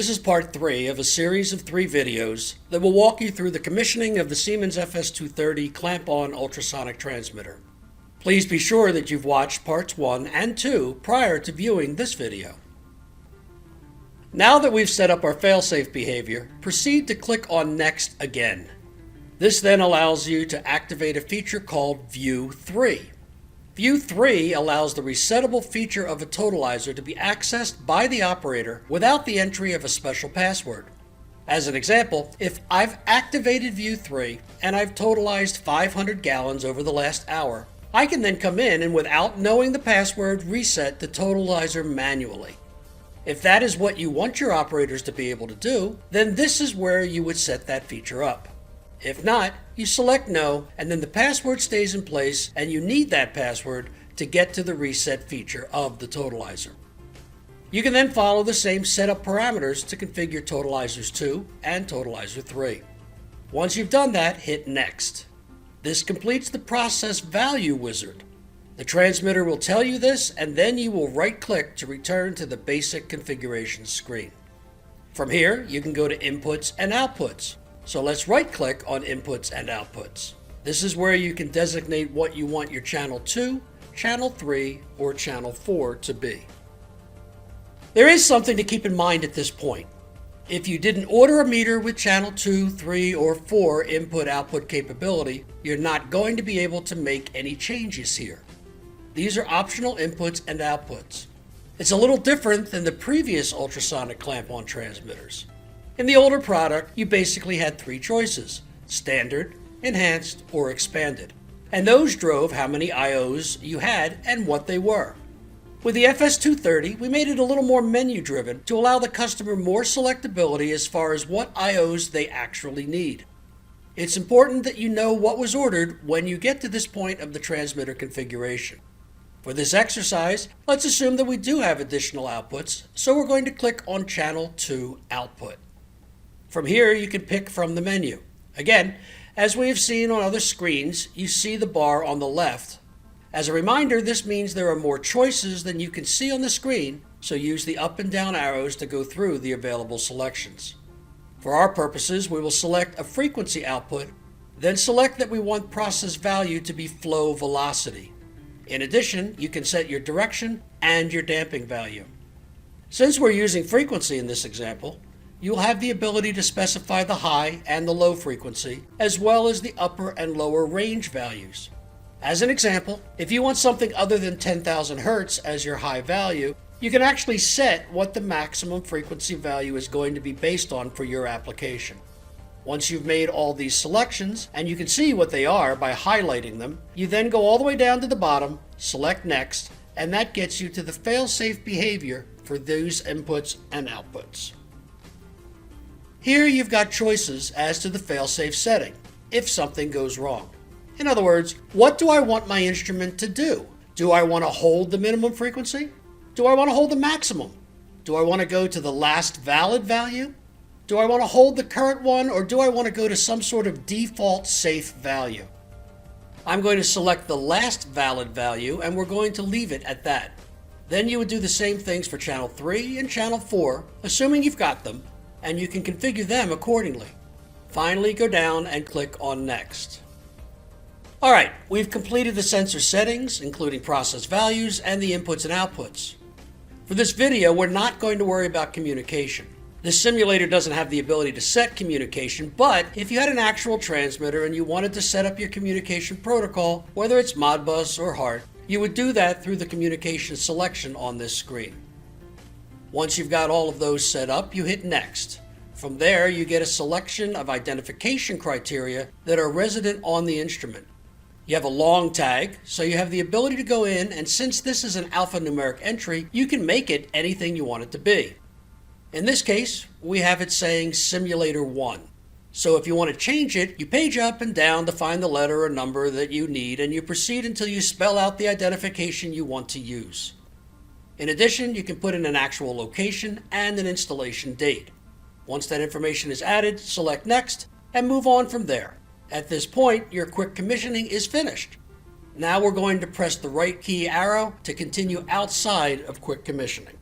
This is part 3 of a series of 3 videos that will walk you through the commissioning of the Siemens FS230 clamp-on ultrasonic transmitter. Please be sure that you've watched parts 1 and 2 prior to viewing this video. Now that we've set up our failsafe behavior, proceed to click on Next again. This then allows you to activate a feature called View 3. View 3 allows the resettable feature of a totalizer to be accessed by the operator without the entry of a special password. As an example, if I've activated View 3 and I've totalized 500 gallons over the last hour, I can then come in and without knowing the password reset the totalizer manually. If that is what you want your operators to be able to do, then this is where you would set that feature up. If not, you select No, and then the password stays in place and you need that password to get to the reset feature of the totalizer. You can then follow the same setup parameters to configure totalizers 2 and totalizer 3. Once you've done that, hit Next. This completes the process value wizard. The transmitter will tell you this, and then you will right-click to return to the basic configuration screen. From here, you can go to Inputs and Outputs. So let's right-click on Inputs and Outputs. This is where you can designate what you want your Channel 2, Channel 3, or Channel 4 to be. There is something to keep in mind at this point. If you didn't order a meter with Channel 2, 3, or 4 input-output capability, you're not going to be able to make any changes here. These are optional inputs and outputs. It's a little different than the previous ultrasonic clamp-on transmitters. In the older product, you basically had 3 choices: standard, enhanced, or expanded. And those drove how many IOs you had and what they were. With the FS230, we made it a little more menu-driven to allow the customer more selectability as far as what IOs they actually need. It's important that you know what was ordered when you get to this point of the transmitter configuration. For this exercise, let's assume that we do have additional outputs, so we're going to click on Channel 2 Output. From here, you can pick from the menu. Again, as we have seen on other screens, you see the bar on the left. As a reminder, this means there are more choices than you can see on the screen, so use the up and down arrows to go through the available selections. For our purposes, we will select a frequency output, then select that we want process value to be flow velocity. In addition, you can set your direction and your damping value. Since we're using frequency in this example, you'll have the ability to specify the high and the low frequency, as well as the upper and lower range values. As an example, if you want something other than 10,000 Hz as your high value, you can actually set what the maximum frequency value is going to be based on for your application. Once you've made all these selections, and you can see what they are by highlighting them, you then go all the way down to the bottom, select Next, and that gets you to the fail-safe behavior for those inputs and outputs. Here you've got choices as to the fail-safe setting, if something goes wrong. In other words, what do I want my instrument to do? Do I want to hold the minimum frequency? Do I want to hold the maximum? Do I want to go to the last valid value? Do I want to hold the current one, or do I want to go to some sort of default safe value? I'm going to select the last valid value, and we're going to leave it at that. Then you would do the same things for Channel 3 and Channel 4, assuming you've got them, and you can configure them accordingly. Finally, go down and click on Next. Alright, we've completed the sensor settings, including process values and the inputs and outputs. For this video, we're not going to worry about communication. This simulator doesn't have the ability to set communication, but if you had an actual transmitter and you wanted to set up your communication protocol, whether it's Modbus or HART, you would do that through the communication selection on this screen. Once you've got all of those set up, you hit Next. From there, you get a selection of identification criteria that are resident on the instrument. You have a long tag, so you have the ability to go in, and since this is an alphanumeric entry, you can make it anything you want it to be. In this case, we have it saying Simulator 1. So if you want to change it, you page up and down to find the letter or number that you need, and you proceed until you spell out the identification you want to use. In addition, you can put in an actual location and an installation date. Once that information is added, select Next and move on from there. At this point, your quick commissioning is finished. Now we're going to press the right key arrow to continue outside of quick commissioning.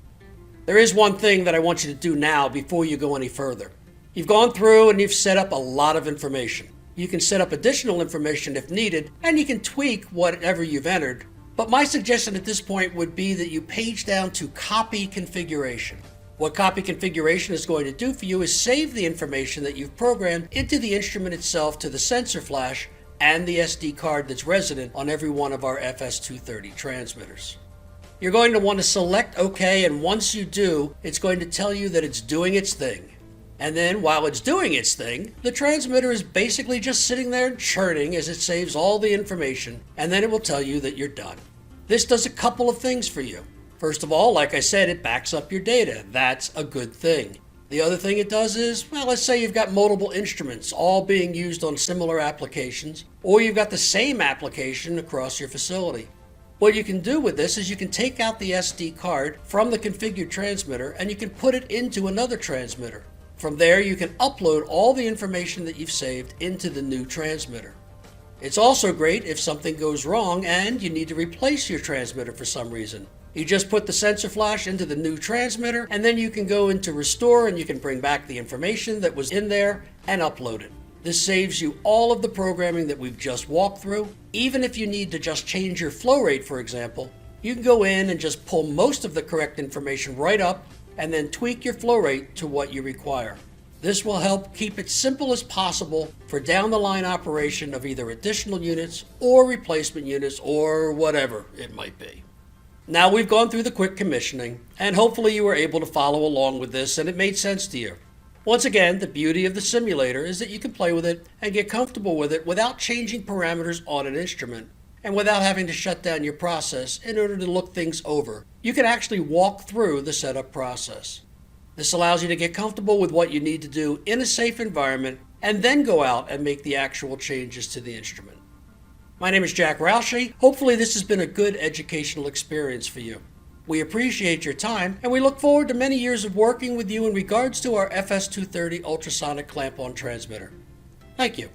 There is one thing that I want you to do now before you go any further. You've gone through and you've set up a lot of information. You can set up additional information if needed, and you can tweak whatever you've entered. But my suggestion at this point would be that you page down to copy configuration. What copy configuration is going to do for you is save the information that you've programmed into the instrument itself to the sensor flash and the SD card that's resident on every one of our FS230 transmitters. You're going to want to select OK, and once you do, it's going to tell you that it's doing its thing. And then while it's doing its thing, the transmitter is basically just sitting there churning as it saves all the information, and then it will tell you that you're done. This does a couple of things for you. First of all, like I said, it backs up your data. That's a good thing. The other thing it does is, well, let's say you've got multiple instruments all being used on similar applications, or you've got the same application across your facility. What you can do with this is you can take out the SD card from the configured transmitter and you can put it into another transmitter. From there, you can upload all the information that you've saved into the new transmitter. It's also great if something goes wrong and you need to replace your transmitter for some reason. You just put the sensor flash into the new transmitter, and then you can go into restore and you can bring back the information that was in there and upload it. This saves you all of the programming that we've just walked through. Even if you need to just change your flow rate, for example, you can go in and just pull most of the correct information right up and then tweak your flow rate to what you require. This will help keep it simple as possible for down the line operation of either additional units or replacement units or whatever it might be. Now we've gone through the quick commissioning, and hopefully you were able to follow along with this and it made sense to you. Once again, the beauty of the simulator is that you can play with it and get comfortable with it without changing parameters on an instrument and without having to shut down your process in order to look things over. You can actually walk through the setup process. This allows you to get comfortable with what you need to do in a safe environment and then go out and make the actual changes to the instrument. My name is Jack Roushey. Hopefully this has been a good educational experience for you. We appreciate your time, and we look forward to many years of working with you in regards to our FS230 ultrasonic clamp-on transmitter. Thank you.